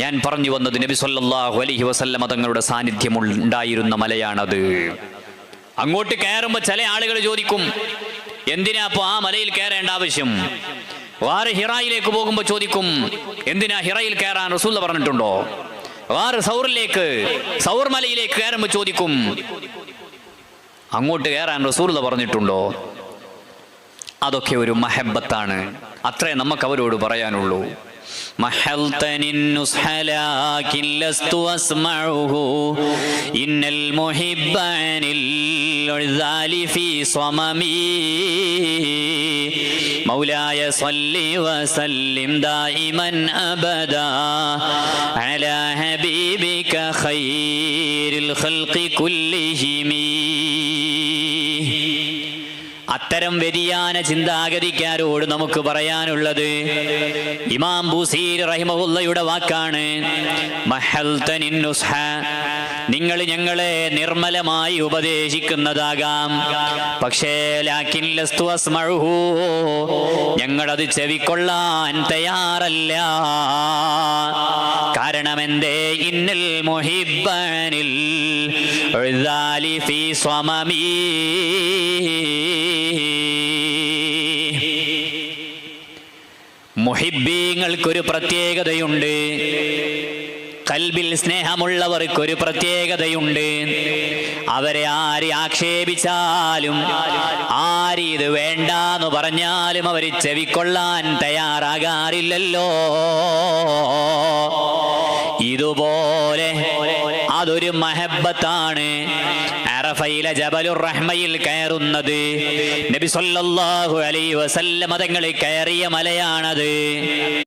ഞാൻ പറഞ്ഞു വന്നത് നബി സല്ലല്ലാഹു അലൈഹി വസല്ലമ തങ്ങളുടെ സാന്നിധ്യം ഉണ്ടായിരുന്ന മലയാണത്. അങ്ങോട്ട് കയറുമ്പോൾ ചില ആളുകൾ ചോദിക്കും, എന്തിനാ അപ്പോൾ ആ മലയിൽ കയറേണ്ട ആവശ്യം? വേറെ ഹിറായിലേക്ക് പോകുമ്പോൾ ചോദിക്കും, എന്തിനാ ഹിറയിൽ കയറാൻ റസൂൽ പറഞ്ഞിട്ടുണ്ടോ? വേറെ സൗർ മലയിലേക്ക് കയറുമ്പോൾ ചോദിക്കും, അങ്ങോട്ട് കയറാൻ റസൂൽ പറഞ്ഞിട്ടുണ്ടോ? അതൊക്കെ ഒരു മഹബത്താണ്. അത്രേ നമുക്ക് അവരോട് പറയാനുള്ളൂ. محلتني النصح لكن لست أسمعه إن المحب عن العذال في صممي مولاي صل وسلم دائما أبدا على حبيبك خير الخلق كلهم. അത്തരം വ്യതിയാന ചിന്താഗതിക്കാരോട് നമുക്ക് പറയാനുള്ളത് ഇമാം ബൂസീരി റഹിമഹുല്ലയുടെ വാക്കാണ്. മഹൽതനിൻ നുസ്ഹ, നിങ്ങൾ ഞങ്ങളെ നിർമ്മലമായി ഉപദേശിക്കുന്നതാകാം, പക്ഷേ ലാകിൻ ലസ്തു അസ്മഉഹു, ഞങ്ങളത് ചെവിക്കൊള്ളാൻ തയ്യാറല്ല. കാരണം എന്തേ? ഇന്നൽ മുഹിബ്ബനിൽ ഉദാലി ഫീ സ്വമമീ, മുഹിബ്ബീങ്ങൾക്കൊരു പ്രത്യേകതയുണ്ട്, കൽബിൽ സ്നേഹമുള്ളവർക്കൊരു പ്രത്യേകതയുണ്ട്. അവരെ ആര് ആക്ഷേപിച്ചാലും ആര് ഇത് വേണ്ടാന്ന് പറഞ്ഞാലും അവർ ചെവിക്കൊള്ളാൻ തയ്യാറാകാറില്ലല്ലോ. ഇതുപോലെ അതൊരു മഹബത്താണ്. അറഫയിലെ ജബലുർ റഹ്മയിൽ കയറുന്നത് നബി സല്ലല്ലാഹു അലൈഹി വസല്ലം തങ്ങൾ കയറിയ മലയാണത്.